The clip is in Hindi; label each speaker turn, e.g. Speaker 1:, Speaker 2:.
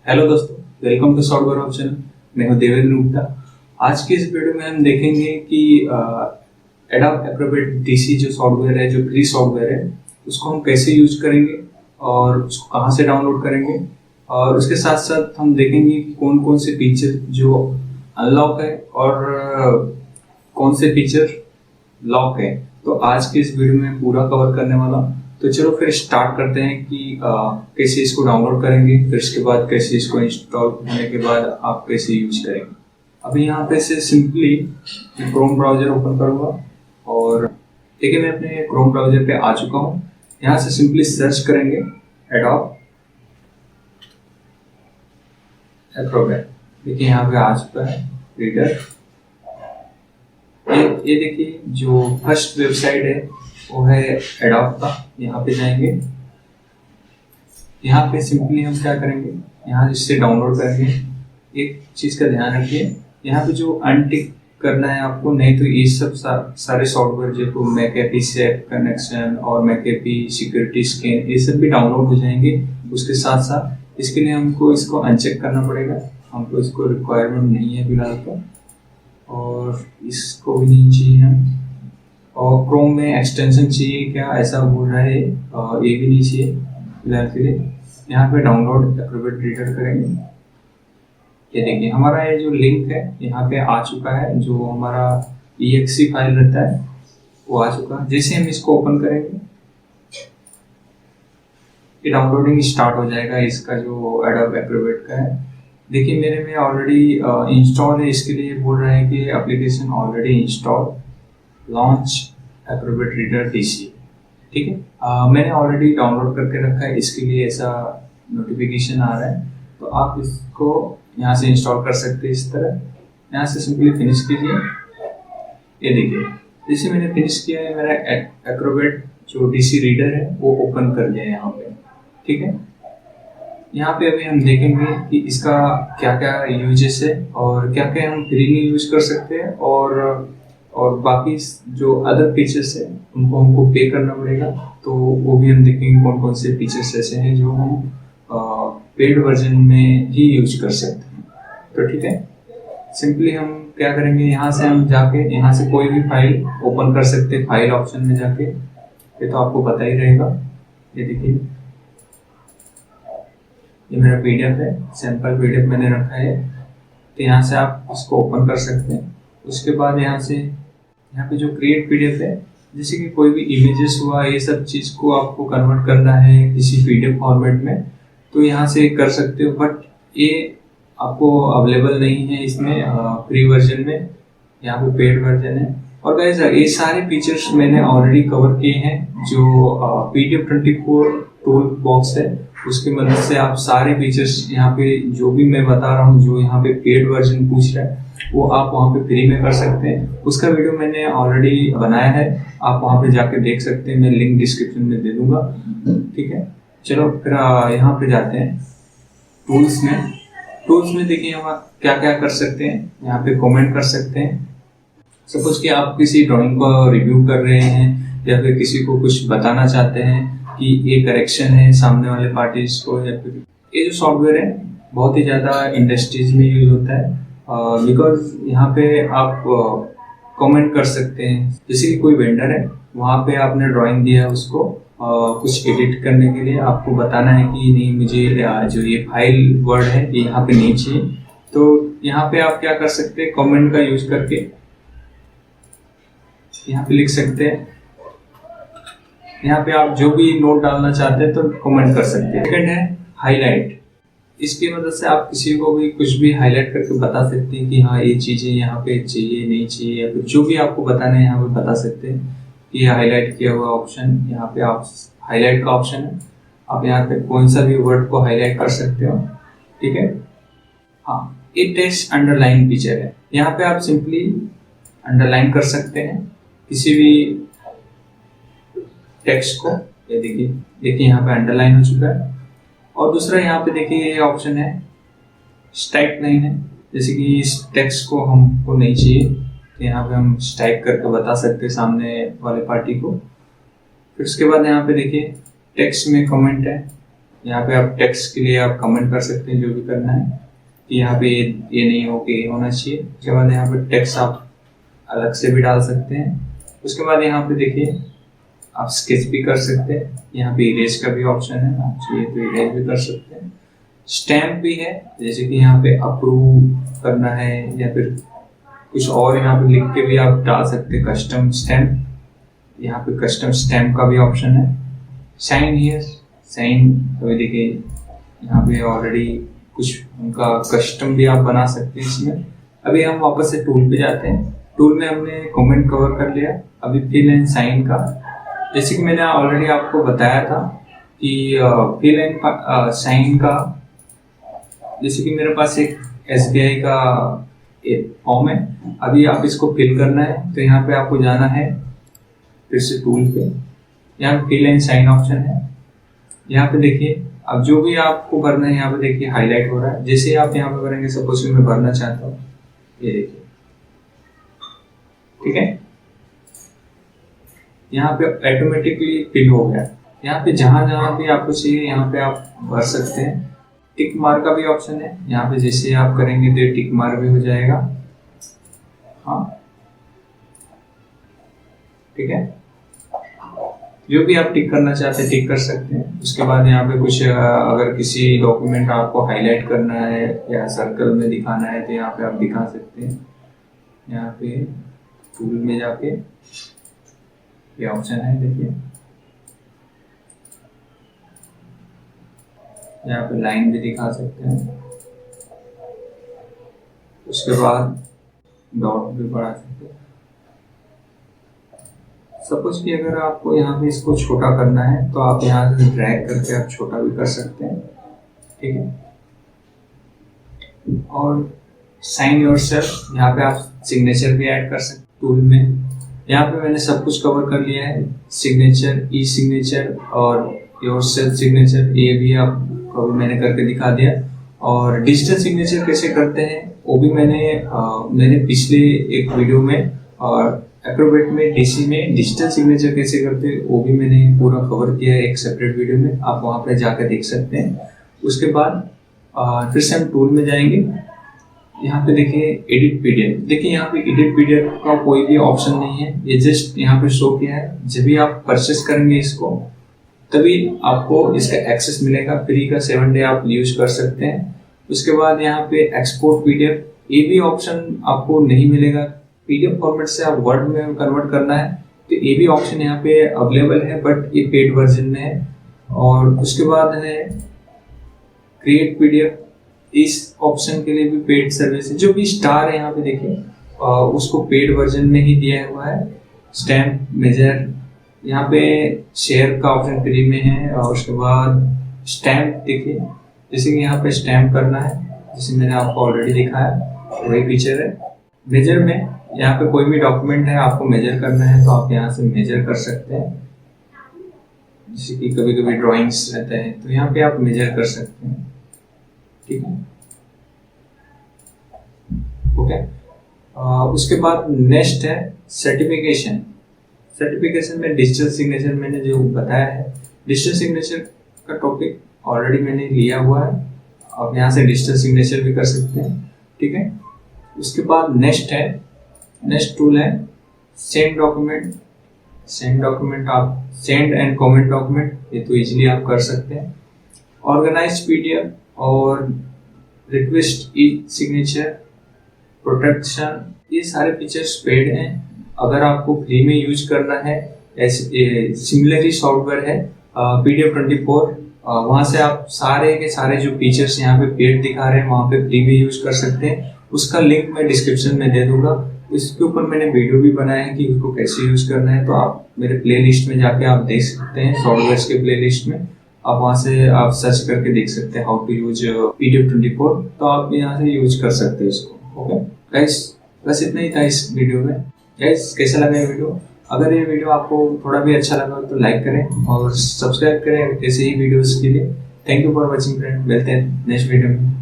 Speaker 1: हेलो दोस्तों, वेलकम टू सॉफ्टवेयर ऑप्शन। मैं हूं देवेंद्र गुप्ता। आज की इस वीडियो में हम देखेंगे कि एडोब एक्रोबैट डीसी जो सॉफ्टवेयर है, जो फ्री सॉफ्टवेयर है, उसको हम कैसे यूज करेंगे और उसको कहां से डाउनलोड करेंगे। और उसके साथ साथ हम देखेंगे कि कौन कौन से फीचर जो अनलॉक है और कौन से फीचर लॉक है। तो आज के इस वीडियो में पूरा कवर करने वाला हूं। तो चलो फिर स्टार्ट करते हैं कि कैसे इसको डाउनलोड करेंगे, फिर इसके बाद कैसे इसको इंस्टॉल होने के बाद आप कैसे यूज करेंगे। अभी यहाँ पे से सिंपली क्रोम ब्राउजर ओपन करूंगा और देखिए मैं अपने क्रोम ब्राउजर पे आ चुका हूँ। यहाँ से सिंपली सर्च करेंगे एडोब एक्रोबैट। देखिए यहाँ पे आ चुका है रीडर। ये देखिए जो फर्स्ट वेबसाइट है वो है एडोब का। यहाँ पे जाएंगे, यहाँ पे सिंपली हम क्या करेंगे, यहाँ इससे डाउनलोड करेंगे। एक चीज का ध्यान रखिए, यहाँ पे जो अनटिक करना है आपको, नहीं तो ये सब सारे सॉफ्टवेयर जो मैकेपी सेफ कनेक्शन और मैकेपी सिक्योरिटी स्कैन, ये सब भी डाउनलोड हो जाएंगे उसके साथ साथ। इसके लिए हमको इसको अनचेक करना पड़ेगा। हमको इसको रिक्वायरमेंट नहीं है फिलहाल तो, और इसको भी नहीं चाहिए हम। और क्रोम में एक्सटेंशन चाहिए क्या, ऐसा बोल रहा है, ये भी नहीं चाहिए फिलहाल के लिए। यहाँ पे डाउनलोड एक्रोबैट रीडर करेंगे। ये देखिए हमारा ये जो लिंक है यहाँ पे आ चुका है, जो हमारा exe फाइल रहता है वो आ चुका है। जैसे हम इसको ओपन करेंगे ये डाउनलोडिंग स्टार्ट हो जाएगा, इसका जो एडोब एक्रोबैट का है। देखिए मेरे में ऑलरेडी इंस्टॉल है, इसके लिए बोल रहा है कि application already install, launch Acrobat reader DC. ठीक है, मैंने ऑलरेडी डाउनलोड करके रखा है, इसके लिए ऐसा नोटिफिकेशन आ रहा है। तो आप इसको यहाँ से इंस्टॉल कर सकते हैं इस तरह। यहाँ से सिंपली फिनिश कीजिए। ये देखिए जैसे मैंने फिनिश किया है, मेरा एक्रोबैट जो डीसी रीडर है वो ओपन कर लिया है यहाँ पे। ठीक है, यहाँ पे अभी हम देखेंगे कि इसका क्या क्या यूजेस है और क्या क्या हम फ्री में यूज कर सकते हैं, और बाकी जो अदर फीचर्स है उनको हमको पे करना पड़ेगा। तो वो भी हम देखेंगे कौन कौन से फीचर्स ऐसे हैं जो हम पेड वर्जन में ही यूज कर सकते हैं। तो ठीक है, सिंपली हम क्या करेंगे, यहाँ से हम जाके यहाँ से कोई भी फाइल ओपन कर सकते हैं, फाइल ऑप्शन में जाके। ये तो आपको पता ही रहेगा। ये देखिए ये मेरा पीडीएफ है, सैंपल पीडीएफ मैंने रखा है। तो यहाँ से आप इसको ओपन कर सकते हैं। उसके बाद यहाँ पे जो क्रिएट पीडीएफ है, जैसे कि कोई भी इमेजेस हुआ, ये सब चीज को आपको कन्वर्ट करना है किसी पीडीएफ फॉर्मेट में, तो यहाँ से कर सकते हो। बट ये आपको अवेलेबल नहीं है इसमें फ्री वर्जन में, यहाँ पे पेड वर्जन है। और गाइस ये सारे फीचर्स मैंने ऑलरेडी कवर किए हैं। जो PDF24 टूल बॉक्स है उसकी मदद से आप सारे फीचर्स यहाँ पे जो भी मैं बता रहा हूँ, जो यहाँ पे पेड वर्जन पूछ रहा है, वो आप वहाँ पे फ्री में कर सकते हैं। उसका वीडियो मैंने ऑलरेडी बनाया है, आप वहाँ पे जाके देख सकते हैं, मैं लिंक डिस्क्रिप्शन में दे दूंगा। ठीक है, चलो फिर यहाँ पे जाते हैं टूल्स में। टूल्स में देखिए हम क्या क्या कर सकते हैं। यहाँ पे कमेंट कर सकते हैं। सपोज कि आप किसी ड्राइंग को रिव्यू कर रहे हैं या फिर किसी को कुछ बताना चाहते हैं कि ये करेक्शन है सामने वाले पार्टीज को, या फिर ये जो सॉफ्टवेयर है बहुत ही ज़्यादा इंडस्ट्रीज में यूज होता है। बिकॉज यहाँ पे आप कमेंट कर सकते हैं। जैसे कि कोई वेंडर है, वहाँ पे आपने ड्राइंग दिया है उसको कुछ एडिट करने के लिए, आपको बताना है कि नहीं मुझे जो ये फाइल वर्ड है ये यहाँ पे नहीं चाहिए। तो यहाँ पे आप क्या कर सकते हैं, कमेंट का यूज करके यहाँ पे लिख सकते हैं। यहाँ पे आप जो भी नोट डालना चाहते हैं तो कमेंट कर सकते हैं। सेकंड है हाईलाइट। इसकी मदद से आप किसी को भी कुछ भी हाईलाइट करके बता सकते हैं कि हाँ ये चीजें यहाँ पे चाहिए नहीं चाहिए, या फिर जो भी आपको बताना है यहाँ पे बता सकते हैं कि ये हाईलाइट किया हुआ ऑप्शन, यहाँ पे आप हाईलाइट का ऑप्शन है, आप यहाँ पे कौन सा भी वर्ड को हाईलाइट कर सकते हो। ठीक है, हाँ ये टेक्स्ट अंडरलाइन फीचर है। यहाँ पे आप सिंपली अंडरलाइन कर सकते हैं किसी भी टेक्स्ट को। ये देखिए यहाँ पे अंडरलाइन हो चुका है। और दूसरा यहाँ पे देखिए ये ऑप्शन है स्ट्राइक लाइन है, जैसे कि इस टेक्स्ट को हमको नहीं चाहिए तो यहाँ पे हम स्ट्राइक करके बता सकते हैं सामने वाले पार्टी को। फिर उसके बाद यहाँ पे देखिए टेक्स्ट में कमेंट है, यहाँ पे आप टेक्स्ट के लिए आप कमेंट कर सकते हैं जो भी करना है कि यहाँ पे ये नहीं हो के ये होना चाहिए। उसके बाद यहाँ पे टेक्स्ट आप अलग से भी डाल सकते हैं। उसके बाद यहाँ पे देखिए आप स्केच भी कर सकते हैं, यहाँ पे इरेज का भी ऑप्शन है, आप चाहिए तो इरेज भी कर सकते हैं। स्टैम्प भी है, जैसे कि यहाँ पे अप्रूव करना है या फिर कुछ और यहाँ पे लिख के भी आप डाल सकते हैं कस्टम स्टैम्प। यहाँ पे कस्टम स्टैम्प का भी ऑप्शन है। साइन हियर, साइन अभी देखिए यहाँ पे ऑलरेडी कुछ उनका कस्टम भी आप बना सकते हैं इसमें। अभी हम वापस से टूल पे जाते हैं। टूल में हमने कमेंट कवर कर लिया। अभी फिल एंड साइन का, जैसे कि मैंने ऑलरेडी आपको बताया था कि फिल एंड साइन का, जैसे कि मेरे पास एक SBI का एक फॉर्म है, अभी आप इसको फिल करना है तो यहाँ पे आपको जाना है फिर से टूल पे, यहाँ फिल एंड साइन ऑप्शन है। यहाँ पे देखिए अब जो भी आपको भरना है यहाँ पे देखिए हाईलाइट हो रहा है। जैसे आप यहाँ पे भरेंगे, सपोज मैं भरना चाहता हूँ, ये देखिए, ठीक है, यहाँ पे ऑटोमेटिकली फिल हो गया। यहाँ पे जहां जहां भी आपको चाहिए यहाँ पे आप भर सकते हैं। टिक मार्क का भी ऑप्शन है, यहाँ पे जैसे आप करेंगे तो टिक मार्क भी हो जाएगा। हाँ ठीक है, जो भी आप टिक करना चाहते हैं टिक कर सकते हैं। उसके बाद यहाँ पे कुछ अगर किसी डॉक्यूमेंट आपको हाईलाइट करना है या सर्कल में दिखाना है तो यहाँ पे आप दिखा सकते हैं। यहाँ पे टूल में जाके ये ऑप्शन है, देखिए यहाँ पे लाइन भी दिखा सकते हैं। उसके बाद डॉट भी बढ़ा सकते हैं। सपोज कि अगर आपको यहाँ पे इसको छोटा करना है तो आप यहाँ से ड्रैग करके आप छोटा भी कर सकते हैं, ठीक है। और साइन योरसेल्फ, यहाँ पे आप सिग्नेचर भी ऐड कर सकते हैं टूल में। यहाँ पे मैंने सब कुछ कवर कर लिया है, सिग्नेचर, ई सिग्नेचर और योरसेल्फ सिग्नेचर, ये भी आपको मैंने करके दिखा दिया। और डिजिटल सिग्नेचर कैसे करते हैं वो भी मैंने पिछले एक वीडियो में, और एक्रोबैट में डीसी में डिजिटल सिग्नेचर कैसे करते हैं वो भी मैंने पूरा कवर किया है एक सेपरेट वीडियो में, आप वहाँ पे जाकर देख सकते हैं। उसके बाद फिर से हम टूल में जाएंगे। यहाँ पे देखिए एडिट पीडीएफ, देखिए यहाँ पे एडिट पीडीएफ का कोई भी ऑप्शन नहीं है, ये जस्ट यहाँ पे शो किया है। जब भी आप परचेस करेंगे इसको तभी आपको इसका एक्सेस मिलेगा, फ्री का 7 डे आप यूज कर सकते हैं। उसके बाद यहाँ पे एक्सपोर्ट पीडीएफ, ये भी ऑप्शन आपको नहीं मिलेगा। पीडीएफ फॉर्मेट से आप वर्ड में कन्वर्ट करना है तो ये भी ऑप्शन यहाँ पे अवेलेबल है, बट ये पेड वर्जन में है। और उसके बाद है क्रिएट पीडीएफ, इस ऑप्शन के लिए भी पेड सर्विस है। जो भी स्टार है यहाँ पे देखिए उसको पेड वर्जन में ही दिया हुआ है। स्टैम्प मेजर, यहाँ पे शेयर का ऑप्शन फ्री में है। और उसके बाद स्टैम्प देखिए, जैसे कि यहाँ पे स्टैम्प करना है, जैसे मैंने आपको ऑलरेडी दिखाया वही फीचर है। मेजर में यहाँ पे कोई भी डॉक्यूमेंट है आपको मेजर करना है तो आप यहाँ से मेजर कर सकते हैं। जैसे कि कभी कभी ड्राइंग्स रहते हैं तो यहाँ पे आप मेजर कर सकते हैं, ठीक है, ओके। उसके बाद नेक्स्ट है सर्टिफिकेशन। सर्टिफिकेशन में डिजिटल सिग्नेचर मैंने जो बताया है, डिजिटल सिग्नेचर का टॉपिक ऑलरेडी मैंने लिया हुआ है, आप यहाँ से डिजिटल सिग्नेचर भी कर सकते हैं, ठीक है। उसके बाद नेक्स्ट टूल है सेंड डॉक्यूमेंट। सेंड डॉक्यूमेंट आप सेंड एंड कमेंट डॉक्यूमेंट, ये तो इजीली आप कर सकते हैं। ऑर्गेनाइज पीडीएफ और रिक्वेस्ट ई सिग्नेचर, प्रोटेक्शन, ये सारे फीचर्स पेड हैं। अगर आपको फ्री में यूज करना है, सिमिलरली सॉफ्टवेयर है PDF24, वहाँ से आप सारे के सारे जो फीचर्स यहाँ पे पेड दिखा रहे हैं वहाँ पे फ्री में यूज कर सकते हैं। उसका लिंक मैं डिस्क्रिप्शन में दे दूंगा। इसके ऊपर मैंने वीडियो भी बनाया है कि उसको कैसे यूज करना है, तो आप मेरे प्लेलिस्ट में जाके आप देख सकते हैं, सॉफ्टवेयर के प्लेलिस्ट में आप वहाँ से आप सर्च करके देख सकते हैं हाउ टू यूज PDF24, तो आप यहाँ से यूज कर सकते हैं इसको, ओके गाइस। बस इतना ही था इस वीडियो में। गाइस कैसा लगा ये वीडियो? अगर ये वीडियो आपको थोड़ा भी अच्छा लगा तो लाइक करें और सब्सक्राइब करें ऐसे ही वीडियोस के लिए। Thank you for watching friend, मिलते हैं नेक्स्ट वीडियो में।